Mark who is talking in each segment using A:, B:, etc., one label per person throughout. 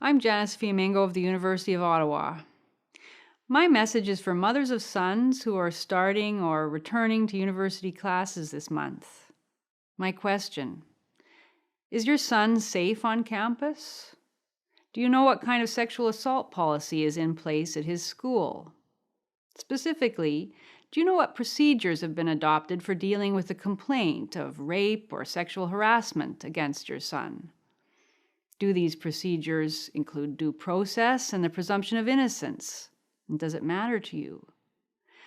A: I'm Janice Fiamengo of the University of Ottawa. My message is for mothers of sons who are starting or returning to university classes this month. My question: is your son safe on campus? Do you know what kind of sexual assault policy is in place at his school? Specifically, do you know what procedures have been adopted for dealing with a complaint of rape or sexual harassment against your son? Do these procedures include due process and the presumption of innocence? And does it matter to you?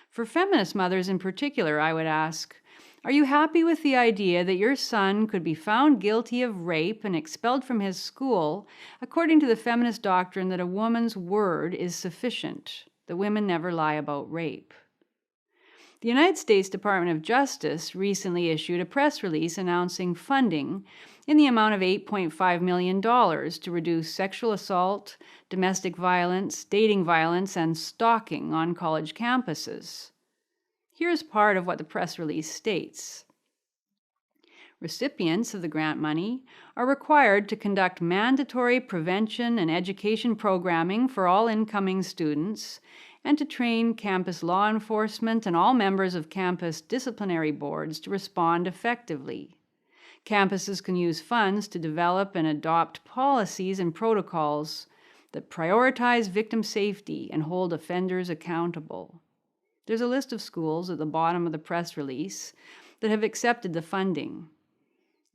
A: For feminist mothers in particular, I would ask, are you happy with the idea that your son could be found guilty of rape and expelled from his school according to the feminist doctrine that a woman's word is sufficient, that women never lie about rape? The United States Department of Justice recently issued a press release announcing funding in the amount of $8.5 million to reduce sexual assault, domestic violence, dating violence, and stalking on college campuses. Here's part of what the press release states. Recipients of the grant money are required to conduct mandatory prevention and education programming for all incoming students and to train campus law enforcement and all members of campus disciplinary boards to respond effectively. Campuses can use funds to develop and adopt policies and protocols that prioritize victim safety and hold offenders accountable. There's a list of schools at the bottom of the press release that have accepted the funding.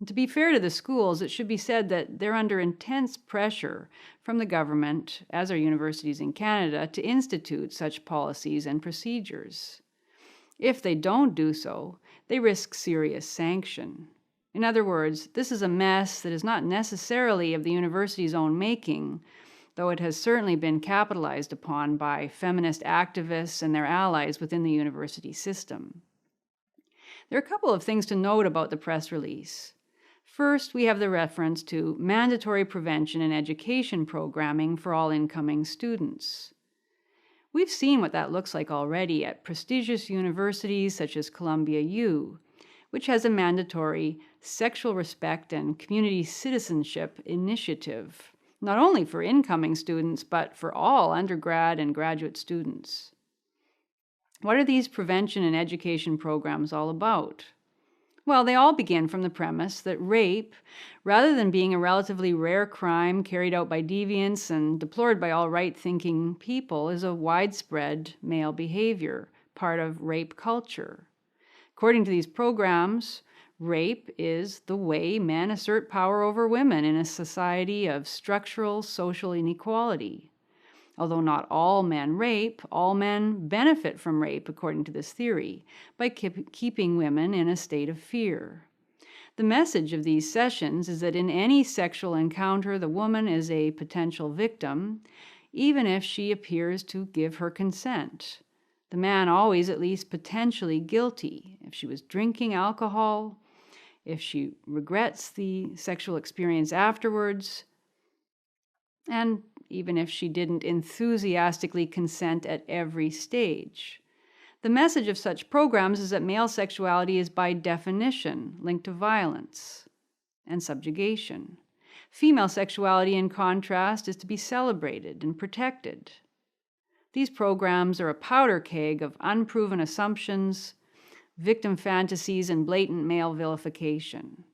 A: And to be fair to the schools, it should be said that they're under intense pressure from the government, as are universities in Canada, to institute such policies and procedures. If they don't do so, they risk serious sanction. In other words, this is a mess that is not necessarily of the university's own making, though it has certainly been capitalized upon by feminist activists and their allies within the university system. There are a couple of things to note about the press release. First, we have the reference to mandatory prevention and education programming for all incoming students. We've seen what that looks like already at prestigious universities such as Columbia U, which has a mandatory sexual respect and community citizenship initiative, not only for incoming students, but for all undergrad and graduate students. What are these prevention and education programs all about? Well, they all begin from the premise that rape, rather than being a relatively rare crime carried out by deviants and deplored by all right-thinking people, is a widespread male behavior, part of rape culture. According to these programs, rape is the way men assert power over women in a society of structural social inequality. Although not all men rape, all men benefit from rape, according to this theory, by keeping women in a state of fear. The message of these sessions is that in any sexual encounter, the woman is a potential victim, even if she appears to give her consent. The man always at least potentially guilty. If she was drinking alcohol, if she regrets the sexual experience afterwards, and even if she didn't enthusiastically consent at every stage. The message of such programs is that male sexuality is by definition linked to violence and subjugation. Female sexuality, in contrast, is to be celebrated and protected. These programs are a powder keg of unproven assumptions, victim fantasies, and blatant male vilification.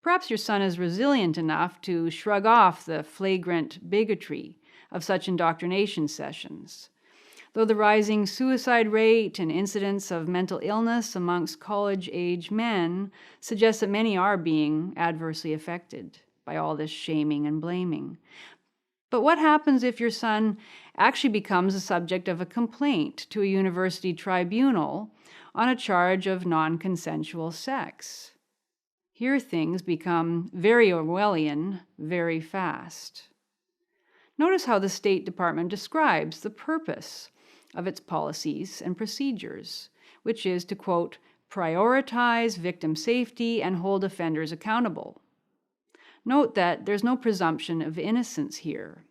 A: Perhaps your son is resilient enough to shrug off the flagrant bigotry of such indoctrination sessions, though the rising suicide rate and incidence of mental illness amongst college-age men suggests that many are being adversely affected by all this shaming and blaming. But what happens if your son actually becomes the subject of a complaint to a university tribunal on a charge of non-consensual sex? Here things become very Orwellian very fast. Notice how the State Department describes the purpose of its policies and procedures, which is to, quote, prioritize victim safety and hold offenders accountable. Note that there's no presumption of innocence here.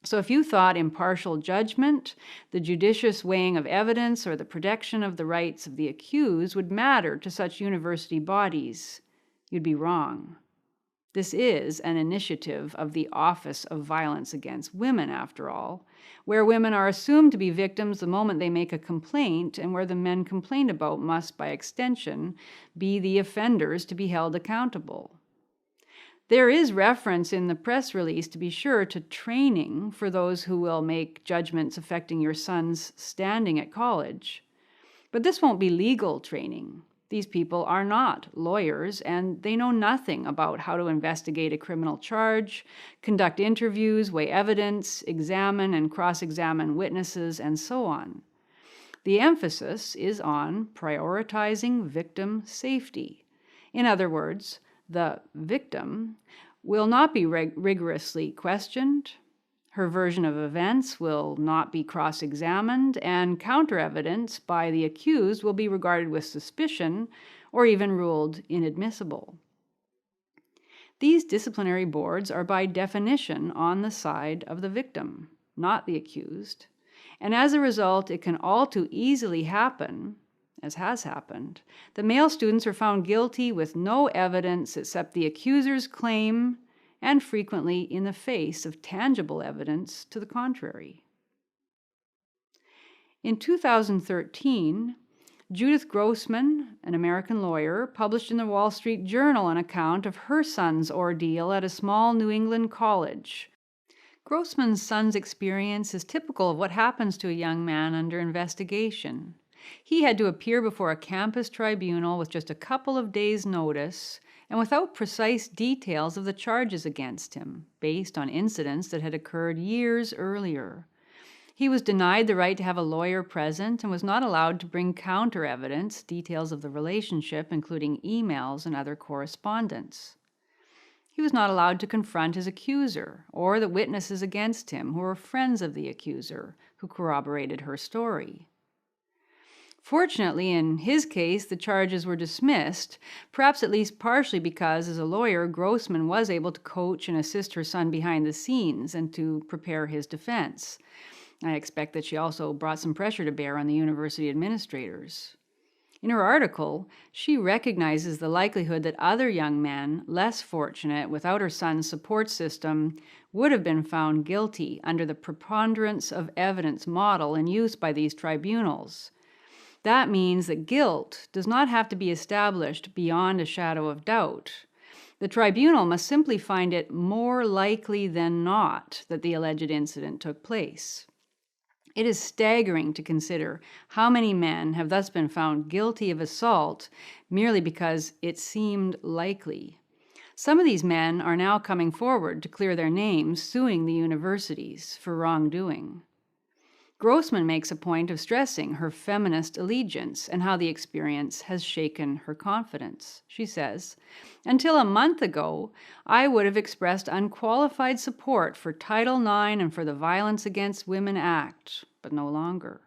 A: So if you thought impartial judgment, the judicious weighing of evidence, or the protection of the rights of the accused would matter to such university bodies, you'd be wrong. This is an initiative of the Office of Violence Against Women, after all, where women are assumed to be victims the moment they make a complaint, and where the men complained about must, by extension, be the offenders to be held accountable. There is reference in the press release, to be sure, to training for those who will make judgments affecting your son's standing at college. But this won't be legal training. These people are not lawyers, and they know nothing about how to investigate a criminal charge, conduct interviews, weigh evidence, examine and cross-examine witnesses, and so on. The emphasis is on prioritizing victim safety. In other words, the victim will not be rigorously questioned, her version of events will not be cross-examined, and counter-evidence by the accused will be regarded with suspicion or even ruled inadmissible. These disciplinary boards are by definition on the side of the victim, not the accused, and as a result, it can all too easily happen, as has happened, that male students are found guilty with no evidence except the accuser's claim, and frequently in the face of tangible evidence to the contrary. In 2013, Judith Grossman, an American lawyer, published in the Wall Street Journal an account of her son's ordeal at a small New England college. Grossman's son's experience is typical of what happens to a young man under investigation. He had to appear before a campus tribunal with just a couple of days' notice and without precise details of the charges against him, based on incidents that had occurred years earlier. He was denied the right to have a lawyer present and was not allowed to bring counter-evidence, details of the relationship, including emails and other correspondence. He was not allowed to confront his accuser or the witnesses against him who were friends of the accuser, who corroborated her story. Fortunately, in his case, the charges were dismissed, perhaps at least partially because, as a lawyer, Grossman was able to coach and assist her son behind the scenes and to prepare his defense. I expect that she also brought some pressure to bear on the university administrators. In her article, she recognizes the likelihood that other young men, less fortunate, without her son's support system, would have been found guilty under the preponderance of evidence model in use by these tribunals. That means that guilt does not have to be established beyond a shadow of doubt. The tribunal must simply find it more likely than not that the alleged incident took place. It is staggering to consider how many men have thus been found guilty of assault merely because it seemed likely. Some of these men are now coming forward to clear their names, suing the universities for wrongdoing. Grossman makes a point of stressing her feminist allegiance and how the experience has shaken her confidence. She says, "Until a month ago, I would have expressed unqualified support for Title IX and for the Violence Against Women Act, but no longer."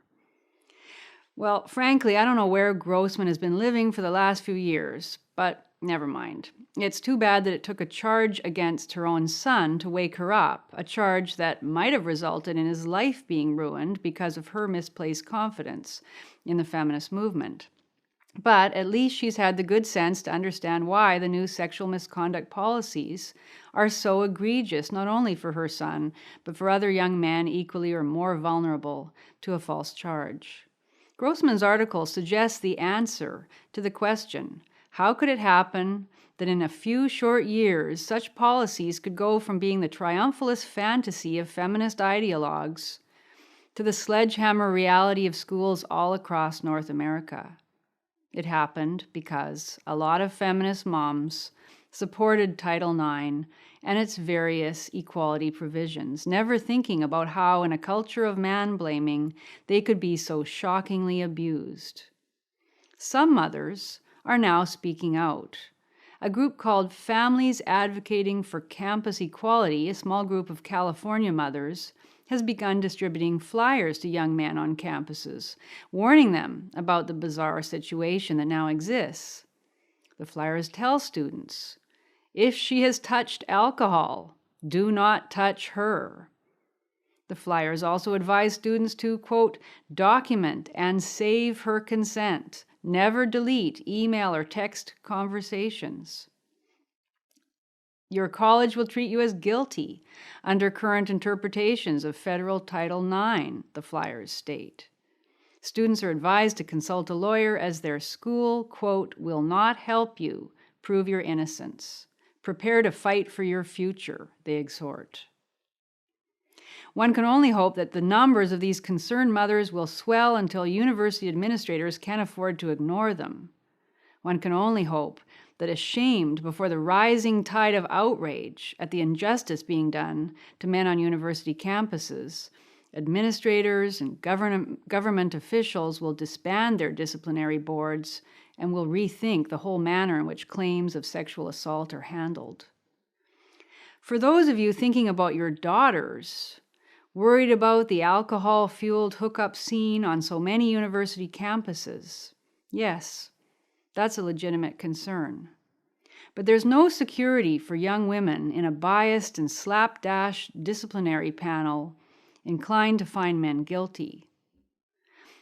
A: Well, frankly, I don't know where Grossman has been living for the last few years, but never mind. It's too bad that it took a charge against her own son to wake her up, a charge that might have resulted in his life being ruined because of her misplaced confidence in the feminist movement. But at least she's had the good sense to understand why the new sexual misconduct policies are so egregious, not only for her son, but for other young men equally or more vulnerable to a false charge. Grossman's article suggests the answer to the question, how could it happen that in a few short years such policies could go from being the triumphalist fantasy of feminist ideologues to the sledgehammer reality of schools all across North America? It happened because a lot of feminist moms supported Title IX and its various equality provisions, never thinking about how, in a culture of man-blaming, they could be so shockingly abused. Some mothers are now speaking out. A group called Families Advocating for Campus Equality, a small group of California mothers, has begun distributing flyers to young men on campuses, warning them about the bizarre situation that now exists. The flyers tell students, if she has touched alcohol, do not touch her. The flyers also advise students to, quote, document and save her consent. Never delete email or text conversations. Your college will treat you as guilty under current interpretations of Federal Title IX, the flyers state. Students are advised to consult a lawyer as their school, quote, will not help you prove your innocence. Prepare to fight for your future, they exhort. One can only hope that the numbers of these concerned mothers will swell until university administrators can't afford to ignore them. One can only hope that, ashamed before the rising tide of outrage at the injustice being done to men on university campuses, administrators and government officials will disband their disciplinary boards and will rethink the whole manner in which claims of sexual assault are handled. For those of you thinking about your daughters, worried about the alcohol-fueled hookup scene on so many university campuses, yes, that's a legitimate concern. But there's no security for young women in a biased and slapdash disciplinary panel inclined to find men guilty.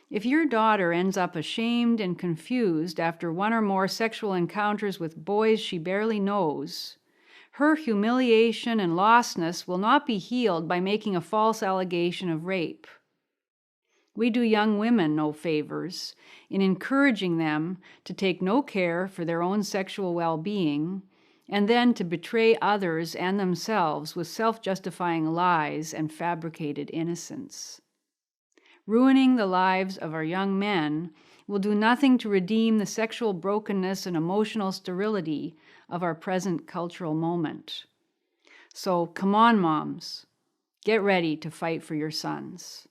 A: If your daughter ends up ashamed and confused after one or more sexual encounters with boys she barely knows, her humiliation and lostness will not be healed by making a false allegation of rape. We do young women no favors in encouraging them to take no care for their own sexual well-being and then to betray others and themselves with self-justifying lies and fabricated innocence. Ruining the lives of our young men will do nothing to redeem the sexual brokenness and emotional sterility of our present cultural moment. So come on, moms, get ready to fight for your sons.